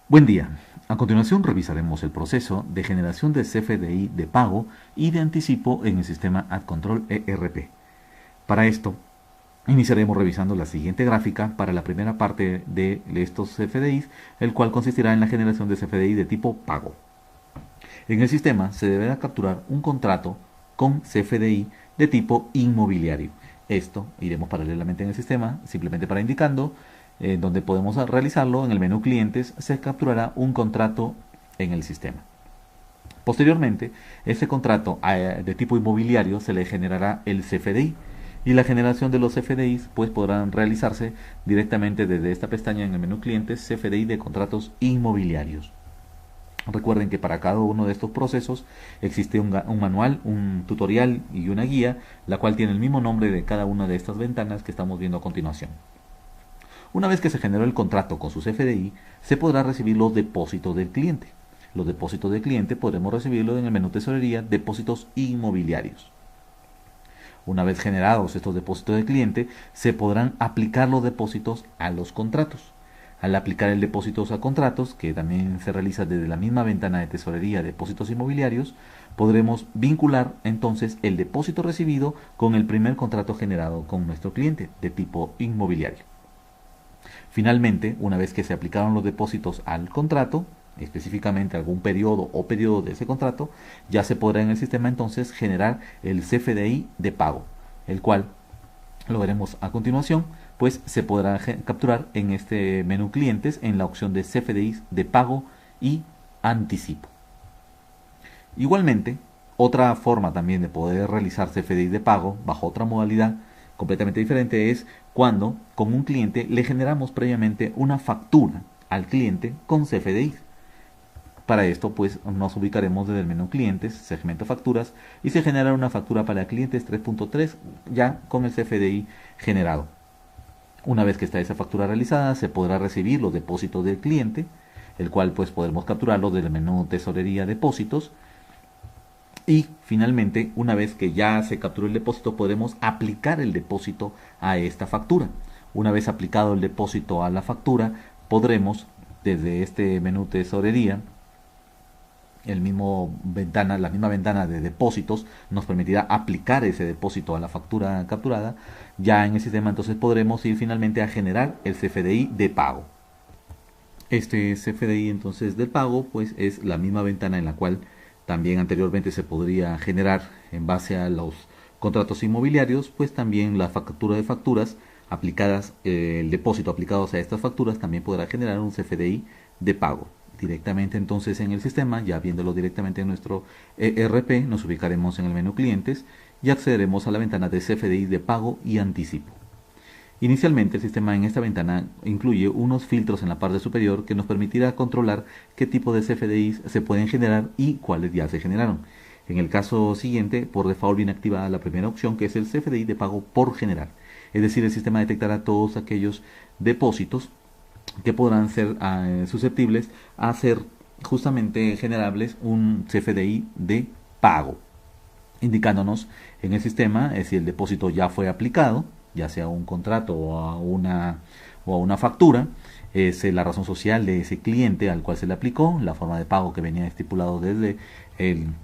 Buen día. A continuación revisaremos el proceso de generación de CFDI de pago y de anticipo en el sistema AdControl ERP. Para esto, iniciaremos revisando la siguiente gráfica para la primera parte de estos CFDIs, el cual consistirá en la generación de CFDI de tipo pago. En el sistema se deberá capturar un contrato con CFDI de tipo inmobiliario. Esto iremos paralelamente en el sistema, simplemente para indicando donde podemos realizarlo. En el menú clientes se capturará un contrato en el sistema. Posteriormente, este contrato de tipo inmobiliario se le generará el CFDI, y la generación de los CFDIs pues podrán realizarse directamente desde esta pestaña en el menú clientes, CFDI de contratos inmobiliarios. Recuerden que para cada uno de estos procesos existe un manual, un tutorial y una guía, la cual tiene el mismo nombre de cada una de estas ventanas que estamos viendo a continuación. Una vez que se generó el contrato con su CFDI, se podrá recibir los depósitos del cliente. Los depósitos del cliente podremos recibirlos en el menú tesorería, depósitos inmobiliarios. Una vez generados estos depósitos del cliente, se podrán aplicar los depósitos a los contratos. Al aplicar el depósito a contratos, que también se realiza desde la misma ventana de tesorería, depósitos inmobiliarios, podremos vincular entonces el depósito recibido con el primer contrato generado con nuestro cliente de tipo inmobiliario. Finalmente, una vez que se aplicaron los depósitos al contrato, específicamente algún periodo o periodo de ese contrato, ya se podrá en el sistema entonces generar el CFDI de pago, el cual lo veremos a continuación, pues se podrá capturar en este menú clientes en la opción de CFDIs de pago y anticipo. Igualmente, otra forma también de poder realizar CFDI de pago bajo otra modalidad completamente diferente es cuando con un cliente le generamos previamente una factura al cliente con CFDI. Para esto pues nos ubicaremos desde el menú clientes, segmento facturas, y se genera una factura para clientes 3.3 ya con el CFDI generado. Una vez que está esa factura realizada, se podrá recibir los depósitos del cliente, el cual pues podremos capturarlo desde el menú tesorería depósitos. Y finalmente, una vez que ya se capturó el depósito, podemos aplicar el depósito a esta factura. Una vez aplicado el depósito a la factura, podremos desde este menú tesorería, la misma ventana de depósitos nos permitirá aplicar ese depósito a la factura capturada. Ya en el sistema entonces podremos ir finalmente a generar el CFDI de pago. Este CFDI entonces del pago pues es la misma ventana en la cual también anteriormente se podría generar en base a los contratos inmobiliarios, pues también la factura de facturas aplicadas, el depósito aplicados a estas facturas también podrá generar un CFDI de pago. Directamente entonces en el sistema, ya viéndolo directamente en nuestro ERP, nos ubicaremos en el menú clientes y accederemos a la ventana de CFDI de pago y anticipo. Inicialmente el sistema en esta ventana incluye unos filtros en la parte superior que nos permitirá controlar qué tipo de CFDIs se pueden generar y cuáles ya se generaron. En el caso siguiente, por default viene activada la primera opción, que es el CFDI de pago por generar. Es decir, el sistema detectará todos aquellos depósitos que podrán ser susceptibles a ser justamente generables un CFDI de pago, indicándonos en el sistema si el depósito ya fue aplicado, ya sea un contrato o a una factura, es la razón social de ese cliente al cual se le aplicó, la forma de pago que venía estipulado desde el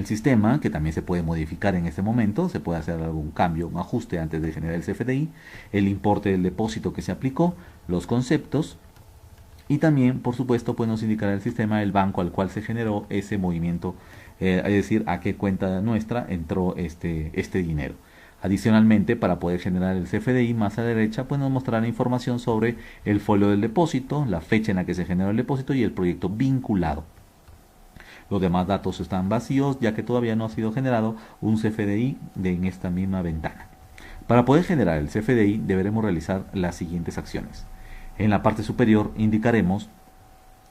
sistema, que también se puede modificar en este momento, se puede hacer algún cambio, un ajuste antes de generar el CFDI, el importe del depósito que se aplicó, los conceptos, y también por supuesto pues nos indicará el sistema el banco al cual se generó ese movimiento, es decir, a qué cuenta nuestra entró este dinero. Adicionalmente, para poder generar el CFDI, más a la derecha pues nos mostrará información sobre el folio del depósito, la fecha en la que se generó el depósito y el proyecto vinculado. Los demás datos están vacíos ya que todavía no ha sido generado un CFDI en esta misma ventana. Para poder generar el CFDI deberemos realizar las siguientes acciones. En la parte superior indicaremos,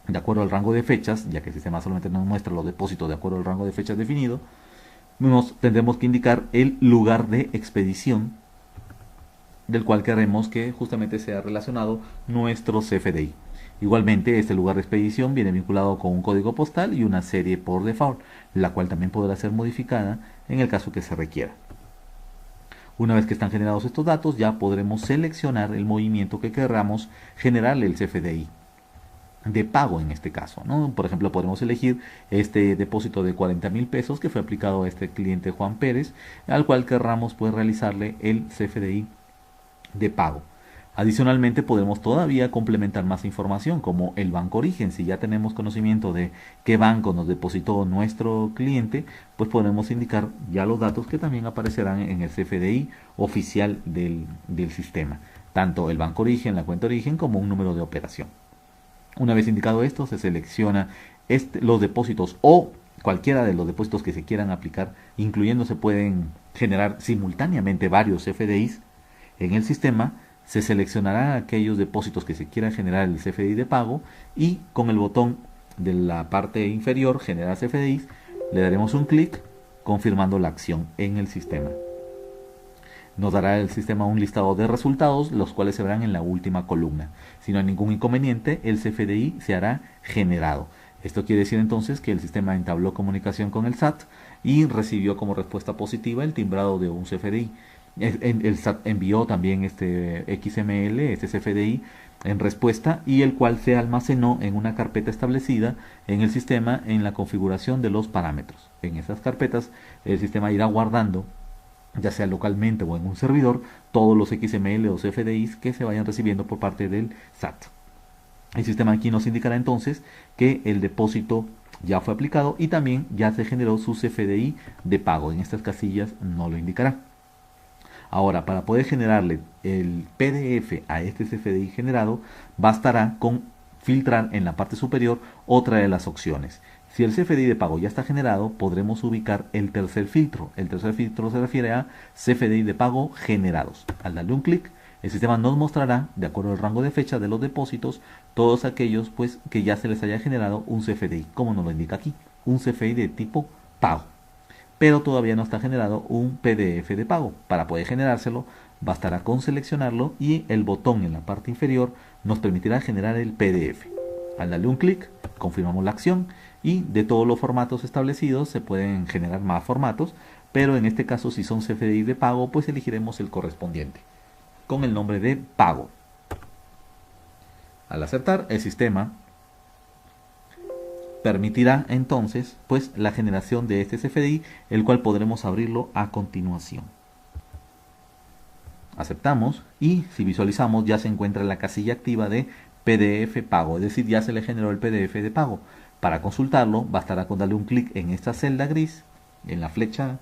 de acuerdo al rango de fechas, ya que el sistema solamente nos muestra los depósitos de acuerdo al rango de fechas definido, tendremos que indicar el lugar de expedición del cual queremos que justamente sea relacionado nuestro CFDI. Igualmente, este lugar de expedición viene vinculado con un código postal y una serie por default, la cual también podrá ser modificada en el caso que se requiera. Una vez que están generados estos datos, ya podremos seleccionar el movimiento que queramos generarle el CFDI de pago en este caso, ¿no? Por ejemplo, podemos elegir este depósito de 40,000 pesos que fue aplicado a este cliente Juan Pérez, al cual querramos pues realizarle el CFDI de pago. Adicionalmente podemos todavía complementar más información como el banco origen. Si ya tenemos conocimiento de qué banco nos depositó nuestro cliente, pues podemos indicar ya los datos que también aparecerán en el CFDI oficial del sistema, tanto el banco origen, la cuenta origen, como un número de operación. Una vez indicado esto, se selecciona los depósitos o cualquiera de los depósitos que se quieran aplicar, incluyendo se pueden generar simultáneamente varios CFDIs en el sistema. Se seleccionará aquellos depósitos que se quieran generar el CFDI de pago y con el botón de la parte inferior generar CFDIs le daremos un clic confirmando la acción en el sistema. Nos dará el sistema un listado de resultados, los cuales se verán en la última columna. Si no hay ningún inconveniente, el CFDI se hará generado. Esto quiere decir entonces que el sistema entabló comunicación con el SAT y recibió como respuesta positiva el timbrado de un CFDI. El SAT envió también este XML, este CFDI, en respuesta, y el cual se almacenó en una carpeta establecida en el sistema en la configuración de los parámetros. En esas carpetas el sistema irá guardando, ya sea localmente o en un servidor, todos los XML o CFDIs que se vayan recibiendo por parte del SAT. El sistema aquí nos indicará entonces que el depósito ya fue aplicado y también ya se generó su CFDI de pago. En estas casillas no lo indicará. Ahora, para poder generarle el PDF a este CFDI generado, bastará con filtrar en la parte superior otra de las opciones. Si el CFDI de pago ya está generado, podremos ubicar el tercer filtro. El tercer filtro se refiere a CFDI de pago generados. Al darle un clic, el sistema nos mostrará, de acuerdo al rango de fecha de los depósitos, todos aquellos pues que ya se les haya generado un CFDI, como nos lo indica aquí, un CFDI de tipo pago. Pero todavía no está generado un PDF de pago. Para poder generárselo, bastará con seleccionarlo y el botón en la parte inferior nos permitirá generar el PDF. Al darle un clic, confirmamos la acción y de todos los formatos establecidos se pueden generar más formatos, pero en este caso si son CFDI de pago, pues elegiremos el correspondiente con el nombre de pago. Al aceptar, el sistema permitirá entonces pues la generación de este CFDI, el cual podremos abrirlo a continuación. Aceptamos y si visualizamos ya se encuentra la casilla activa de PDF pago, es decir, ya se le generó el PDF de pago. Para consultarlo bastará con darle un clic en esta celda gris, en la flecha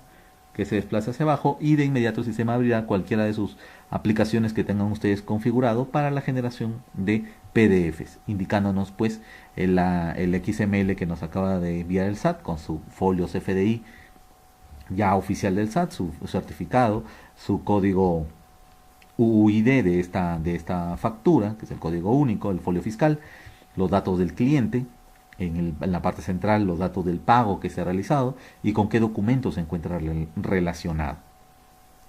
que se desplaza hacia abajo, y de inmediato el sistema abrirá cualquiera de sus aplicaciones que tengan ustedes configurado para la generación de PDFs, indicándonos pues el XML que nos acaba de enviar el SAT con su folio CFDI ya oficial del SAT, su certificado, su código UID de esta factura, que es el código único, el folio fiscal, los datos del cliente, en la parte central los datos del pago que se ha realizado y con qué documento se encuentra relacionado,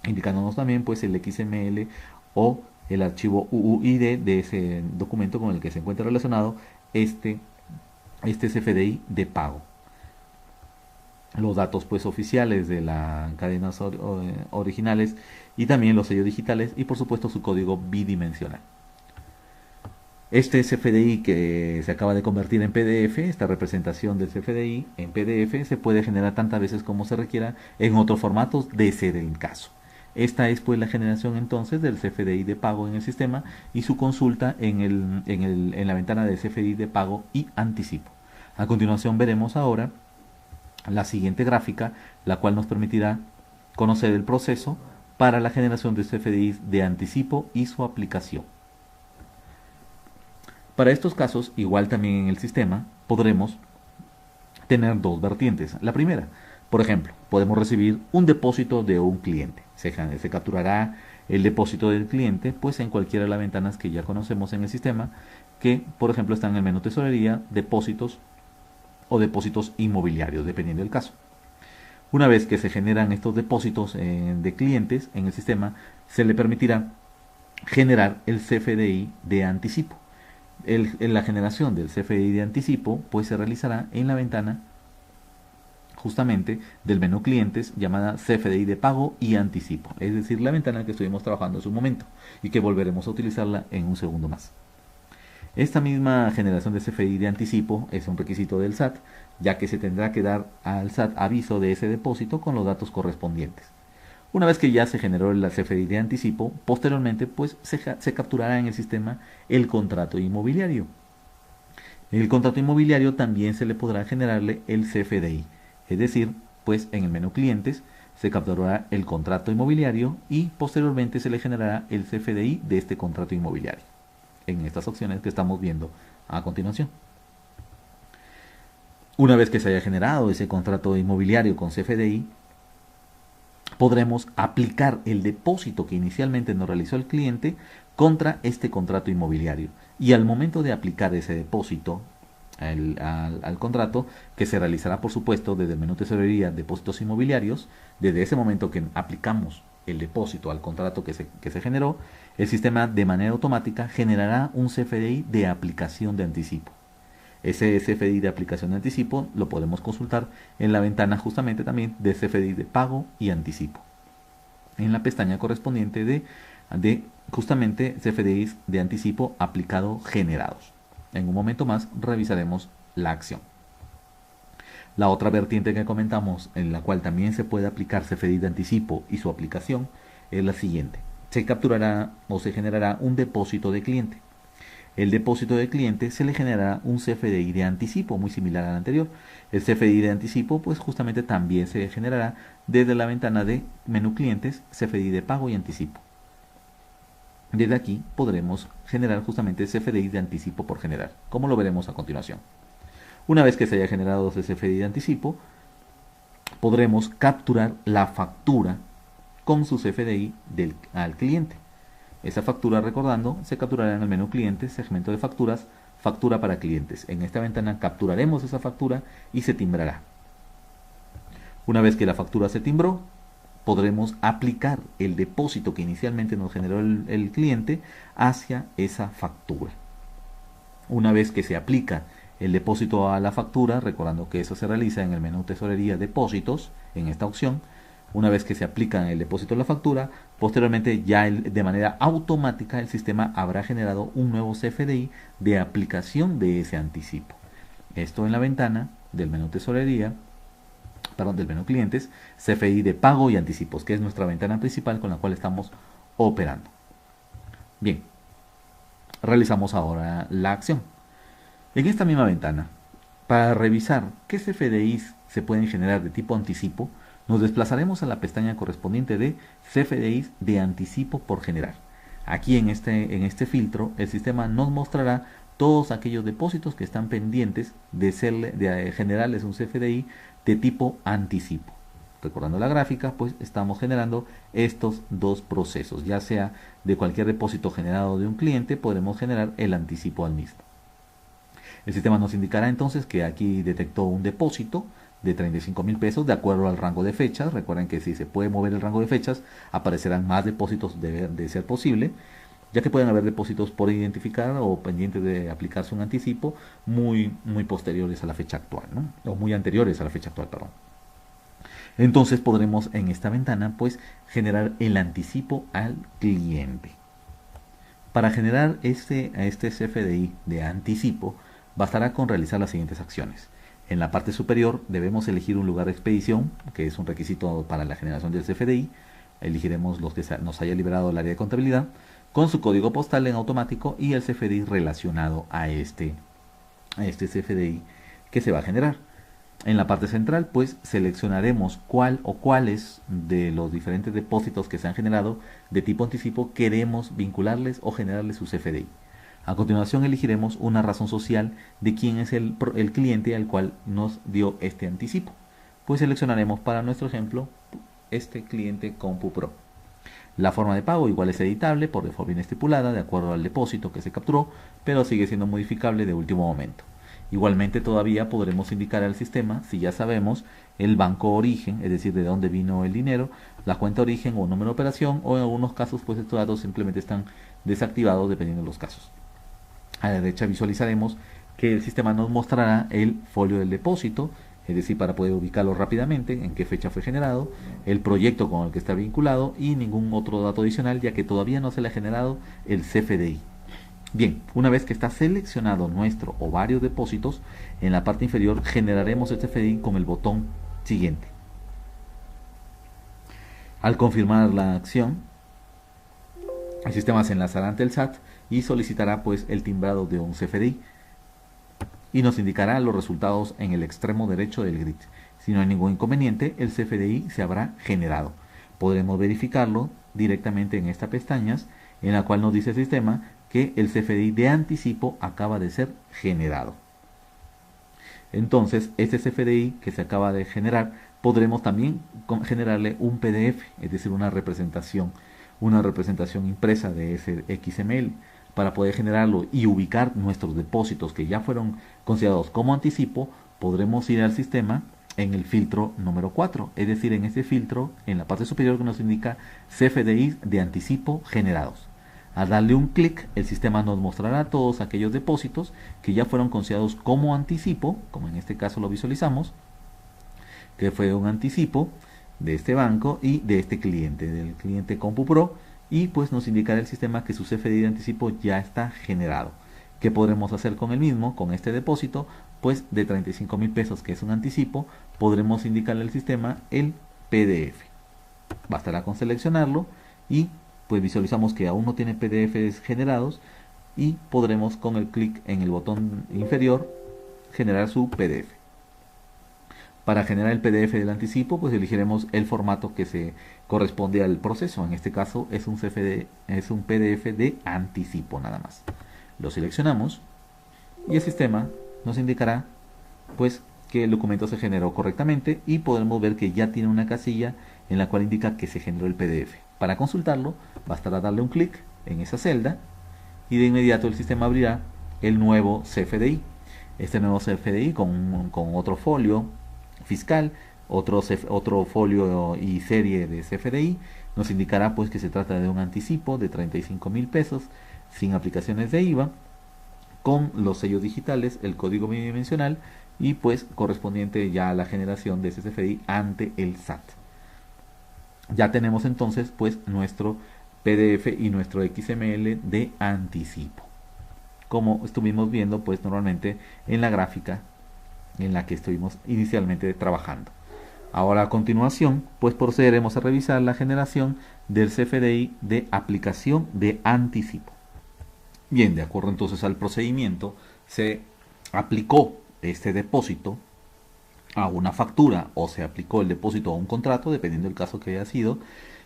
indicándonos también pues el XML o el archivo UUID de ese documento con el que se encuentra relacionado este CFDI de pago. Los datos pues oficiales de las cadenas originales y también los sellos digitales y por supuesto su código bidimensional. Este CFDI que se acaba de convertir en PDF, esta representación del CFDI en PDF, se puede generar tantas veces como se requiera en otros formatos de ser el caso. Esta es pues la generación entonces del CFDI de pago en el sistema y su consulta en la ventana de CFDI de pago y anticipo. A continuación veremos ahora la siguiente gráfica, la cual nos permitirá conocer el proceso para la generación de CFDI de anticipo y su aplicación. Para estos casos, igual también en el sistema, podremos tener dos vertientes. La primera, por ejemplo, podemos recibir un depósito de un cliente. Se capturará el depósito del cliente pues en cualquiera de las ventanas que ya conocemos en el sistema, que por ejemplo están en el menú tesorería, depósitos o depósitos inmobiliarios, dependiendo del caso. Una vez que se generan estos depósitos de clientes en el sistema, se le permitirá generar el CFDI de anticipo. La generación del CFDI de anticipo pues se realizará en la ventana justamente del menú clientes llamada CFDI de pago y anticipo, es decir, la ventana que estuvimos trabajando en su momento y que volveremos a utilizarla en un segundo más. Esta misma generación de CFDI de anticipo es un requisito del SAT, ya que se tendrá que dar al SAT aviso de ese depósito con los datos correspondientes. Una vez que ya se generó el CFDI de anticipo, posteriormente pues se capturará en el sistema el contrato inmobiliario. El contrato inmobiliario también se le podrá generarle el CFDI, es decir, pues en el menú clientes se capturará el contrato inmobiliario y posteriormente se le generará el CFDI de este contrato inmobiliario en estas opciones que estamos viendo a continuación. Una vez que se haya generado ese contrato inmobiliario con CFDI, podremos aplicar el depósito que inicialmente nos realizó el cliente contra este contrato inmobiliario. Y al momento de aplicar ese depósito al contrato, que se realizará por supuesto desde el menú tesorería depósitos inmobiliarios, desde ese momento que aplicamos el depósito al contrato que se generó, el sistema de manera automática generará un CFDI de aplicación de anticipo. Ese CFDI de aplicación de anticipo lo podemos consultar en la ventana justamente también de CFDI de pago y anticipo, en la pestaña correspondiente de justamente CFDIs de anticipo aplicado generados. En un momento más revisaremos la acción. La otra vertiente que comentamos, en la cual también se puede aplicar CFDI de anticipo y su aplicación, es la siguiente. Se capturará o se generará un depósito de cliente. El depósito de cliente se le generará un CFDI de anticipo muy similar al anterior. El CFDI de anticipo pues justamente también se generará desde la ventana de menú clientes, CFDI de pago y anticipo. Desde aquí podremos generar justamente el CFDI de anticipo por generar, como lo veremos a continuación. Una vez que se haya generado ese CFDI de anticipo, podremos capturar la factura con su CFDI al cliente. Esa factura, recordando, se capturará en el menú clientes, segmento de facturas, factura para clientes. En esta ventana capturaremos esa factura y se timbrará. Una vez que la factura se timbró, podremos aplicar el depósito que inicialmente nos generó el cliente hacia esa factura. Una vez que se aplica el depósito a la factura, recordando que eso se realiza en el menú tesorería depósitos, en esta opción. Una vez que se aplica el depósito a la factura, posteriormente ya de manera automática el sistema habrá generado un nuevo CFDI de aplicación de ese anticipo. Esto en la ventana del menú tesorería, del menú clientes, CFDI de pago y anticipos, que es nuestra ventana principal con la cual estamos operando. Bien, realizamos ahora la acción. En esta misma ventana, para revisar qué CFDIs se pueden generar de tipo anticipo, nos desplazaremos a la pestaña correspondiente de CFDIs de anticipo por generar. Aquí en este filtro el sistema nos mostrará todos aquellos depósitos que están pendientes de generarles un CFDI de tipo anticipo. Recordando la gráfica, pues estamos generando estos dos procesos, ya sea de cualquier depósito generado de un cliente, podremos generar el anticipo al mismo. El sistema nos indicará entonces que aquí detectó un depósito de 35,000 pesos de acuerdo al rango de fechas. Recuerden que si se puede mover el rango de fechas, aparecerán más depósitos de ser posible, ya que pueden haber depósitos por identificar o pendientes de aplicarse un anticipo muy posteriores a la fecha actual, ¿no? O muy anteriores a la fecha actual, perdón. Entonces podremos en esta ventana pues generar el anticipo al cliente. Para generar este CFDI de anticipo, bastará con realizar las siguientes acciones. En la parte superior debemos elegir un lugar de expedición, que es un requisito para la generación del CFDI. Elegiremos los que nos haya liberado el área de contabilidad, con su código postal en automático y el CFDI relacionado a este CFDI que se va a generar. En la parte central, pues seleccionaremos cuál o cuáles de los diferentes depósitos que se han generado de tipo anticipo queremos vincularles o generarles su CFDI. A continuación elegiremos una razón social de quién es el cliente al cual nos dio este anticipo. Pues seleccionaremos para nuestro ejemplo este cliente CompuPro. La forma de pago igual es editable por default bien estipulada de acuerdo al depósito que se capturó, pero sigue siendo modificable de último momento. Igualmente todavía podremos indicar al sistema, si ya sabemos, el banco origen, es decir, de dónde vino el dinero, la cuenta origen o número de operación, o en algunos casos pues estos datos simplemente están desactivados dependiendo de los casos. A la derecha visualizaremos que el sistema nos mostrará el folio del depósito, es decir, para poder ubicarlo rápidamente, en qué fecha fue generado, el proyecto con el que está vinculado y ningún otro dato adicional, ya que todavía no se le ha generado el CFDI. Bien, una vez que está seleccionado nuestro o varios depósitos, en la parte inferior generaremos el CFDI con el botón siguiente. Al confirmar la acción, el sistema se enlazará ante el SAT y solicitará pues el timbrado de un CFDI y nos indicará los resultados en el extremo derecho del grid. Si no hay ningún inconveniente, el CFDI se habrá generado. Podremos verificarlo directamente en esta pestaña, en la cual nos dice el sistema que el CFDI de anticipo acaba de ser generado. Entonces, este CFDI que se acaba de generar, podremos también generarle un PDF, es decir, una representación impresa de ese XML. Para poder generarlo y ubicar nuestros depósitos que ya fueron considerados como anticipo, podremos ir al sistema en el filtro número 4, es decir, en ese filtro en la parte superior que nos indica CFDI de anticipo generados. Al darle un clic, el sistema nos mostrará todos aquellos depósitos que ya fueron considerados como anticipo, como en este caso lo visualizamos, que fue un anticipo de este banco y de este cliente, del cliente CompuPro, y pues nos indicará el sistema que su CFDI de anticipo ya está generado. ¿Qué podremos hacer con el mismo, con este depósito? Pues de 35,000 pesos, que es un anticipo, podremos indicarle al sistema el PDF. Bastará con seleccionarlo y pues visualizamos que aún no tiene PDFs generados y podremos con el clic en el botón inferior generar su PDF. Para generar el PDF del anticipo, pues elegiremos el formato que se corresponde al proceso. En este caso es un PDF de anticipo nada más. Lo seleccionamos y el sistema nos indicará pues que el documento se generó correctamente y podremos ver que ya tiene una casilla en la cual indica que se generó el PDF. Para consultarlo, bastará darle un clic en esa celda y de inmediato el sistema abrirá el nuevo CFDI. Este nuevo CFDI con otro folio fiscal, otro folio y serie de CFDI, nos indicará pues que se trata de un anticipo de 35,000 pesos sin aplicaciones de IVA, con los sellos digitales, el código bidimensional y pues correspondiente ya a la generación de ese CFDI ante el SAT. Ya tenemos entonces pues nuestro PDF y nuestro XML de anticipo, como estuvimos viendo pues normalmente en la gráfica en la que estuvimos inicialmente trabajando. Ahora a continuación pues procederemos a revisar la generación del CFDI de aplicación de anticipo. Bien, de acuerdo entonces al procedimiento, se aplicó este depósito a una factura o se aplicó el depósito a un contrato, dependiendo del caso que haya sido,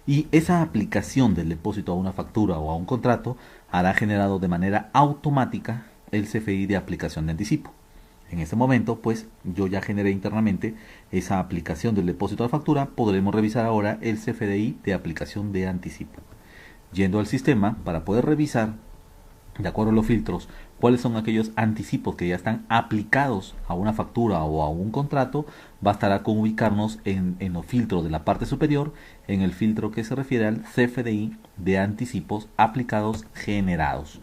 y esa aplicación del depósito a una factura o a un contrato hará generado de manera automática el CFDI de aplicación de anticipo. En este momento, pues yo ya generé internamente esa aplicación del depósito a la factura. Podremos revisar ahora el CFDI de aplicación de anticipo. Yendo al sistema para poder revisar, de acuerdo a los filtros, cuáles son aquellos anticipos que ya están aplicados a una factura o a un contrato, bastará con ubicarnos en los filtros de la parte superior, en el filtro que se refiere al CFDI de anticipos aplicados generados.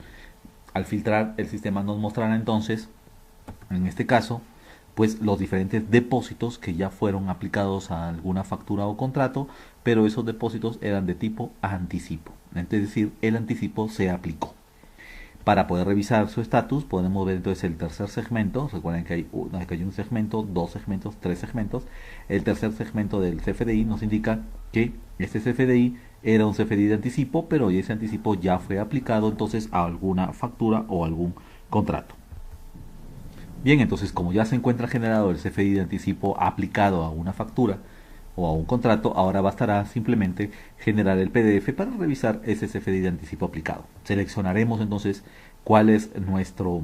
Al filtrar, el sistema nos mostrará entonces, en este caso, pues los diferentes depósitos que ya fueron aplicados a alguna factura o contrato, pero esos depósitos eran de tipo anticipo, es decir, el anticipo se aplicó. Para poder revisar su estatus, podemos ver entonces el tercer segmento. Recuerden que hay un segmento, dos segmentos, tres segmentos. El tercer segmento del CFDI nos indica que este CFDI era un CFDI de anticipo, pero ese anticipo ya fue aplicado entonces a alguna factura o algún contrato. Bien, entonces como ya se encuentra generado el CFDI de anticipo aplicado a una factura o a un contrato, ahora bastará simplemente generar el PDF para revisar ese CFDI de anticipo aplicado. Seleccionaremos entonces cuál es nuestro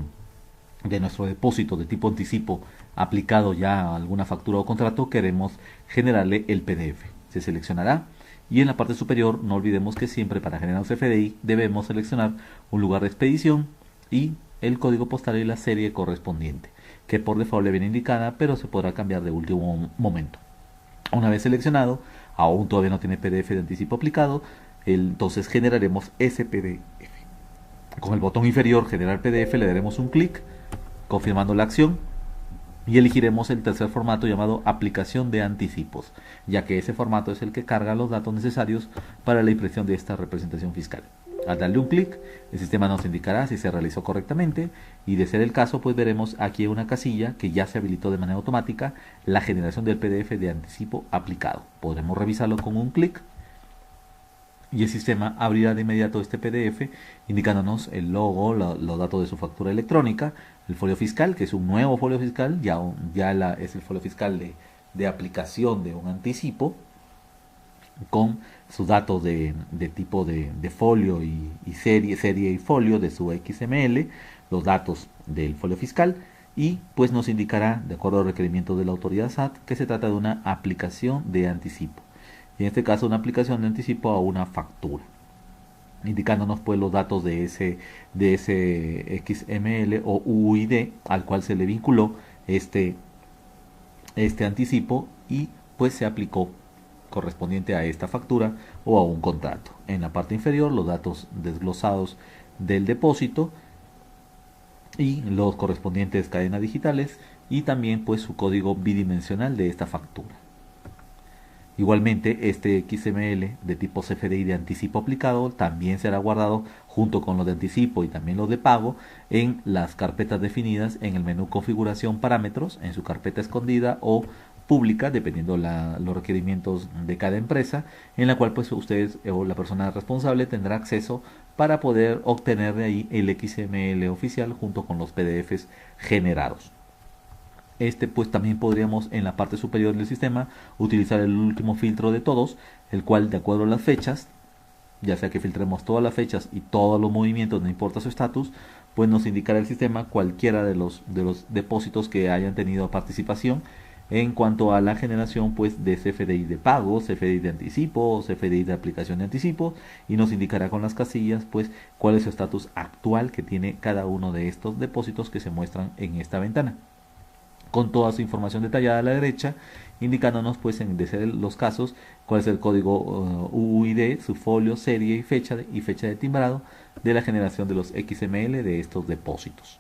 depósito de tipo anticipo aplicado ya a alguna factura o contrato. Queremos generarle el PDF. Se seleccionará y en la parte superior no olvidemos que siempre para generar un CFDI debemos seleccionar un lugar de expedición y el código postal y la serie correspondiente. que por default le viene indicada, pero se podrá cambiar de último momento. Una vez seleccionado, aún todavía no tiene PDF de anticipo aplicado, entonces generaremos ese PDF. Con el botón inferior generar PDF le daremos un clic confirmando la acción y elegiremos el tercer formato llamado aplicación de anticipos, ya que ese formato es el que carga los datos necesarios para la impresión de esta representación fiscal. Al darle un clic, el sistema nos indicará si se realizó correctamente y de ser el caso, pues veremos aquí una casilla que ya se habilitó de manera automática la generación del PDF de anticipo aplicado. Podremos revisarlo con un clic y el sistema abrirá de inmediato este PDF indicándonos el logo, los datos de su factura electrónica, el folio fiscal, que es un nuevo folio fiscal, es el folio fiscal de aplicación de un anticipo, con sus datos de tipo de folio y serie y folio de su XML, los datos del folio fiscal, y pues nos indicará, de acuerdo al requerimiento de la autoridad SAT, que se trata de una aplicación de anticipo. Y en este caso una aplicación de anticipo a una factura, indicándonos pues los datos de ese XML o UID al cual se le vinculó este anticipo y pues se aplicó correspondiente a esta factura o a un contrato. En la parte inferior los datos desglosados del depósito y los correspondientes cadenas digitales y también pues su código bidimensional de esta factura. Igualmente, este XML de tipo CFDI de anticipo aplicado también será guardado junto con los de anticipo y también los de pago en las carpetas definidas en el menú configuración parámetros, en su carpeta escondida o pública, dependiendo los requerimientos de cada empresa, en la cual pues ustedes o la persona responsable tendrá acceso para poder obtener de ahí el XML oficial junto con los PDFs generados. Pues también podríamos en la parte superior del sistema utilizar el último filtro de todos, el cual de acuerdo a las fechas, ya sea que filtremos todas las fechas y todos los movimientos, no importa su estatus, pues nos indicará el sistema cualquiera de los depósitos que hayan tenido participación en cuanto a la generación pues de CFDI de pago, CFDI de anticipo, CFDI de aplicación de anticipo, y nos indicará con las casillas pues cuál es su estatus actual que tiene cada uno de estos depósitos que se muestran en esta ventana, con toda su información detallada a la derecha, indicándonos pues en de ser los casos cuál es el código UID, su folio, serie y fecha de timbrado de la generación de los XML de estos depósitos.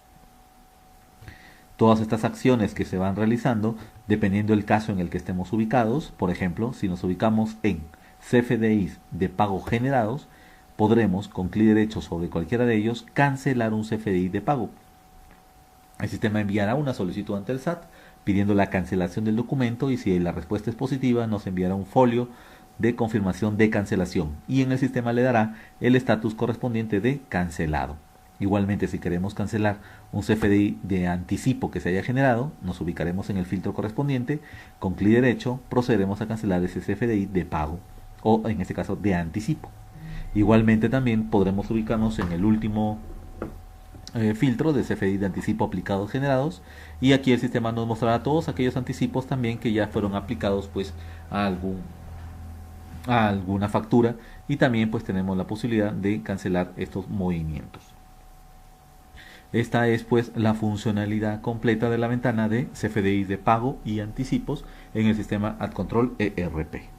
Todas estas acciones que se van realizando, dependiendo del caso en el que estemos ubicados, por ejemplo, si nos ubicamos en CFDIs de pago generados, podremos con clic derecho sobre cualquiera de ellos cancelar un CFDI de pago. El sistema enviará una solicitud ante el SAT pidiendo la cancelación del documento y si la respuesta es positiva nos enviará un folio de confirmación de cancelación y en el sistema le dará el estatus correspondiente de cancelado. Igualmente, si queremos cancelar un CFDI de anticipo que se haya generado, nos ubicaremos en el filtro correspondiente, con clic derecho procederemos a cancelar ese CFDI de pago o en este caso de anticipo. Igualmente también podremos ubicarnos en el último filtro de CFDI de anticipo aplicados generados y aquí el sistema nos mostrará todos aquellos anticipos también que ya fueron aplicados pues a alguna factura y también pues tenemos la posibilidad de cancelar estos movimientos. Esta es pues la funcionalidad completa de la ventana de CFDI de pago y anticipos en el sistema AdControl ERP.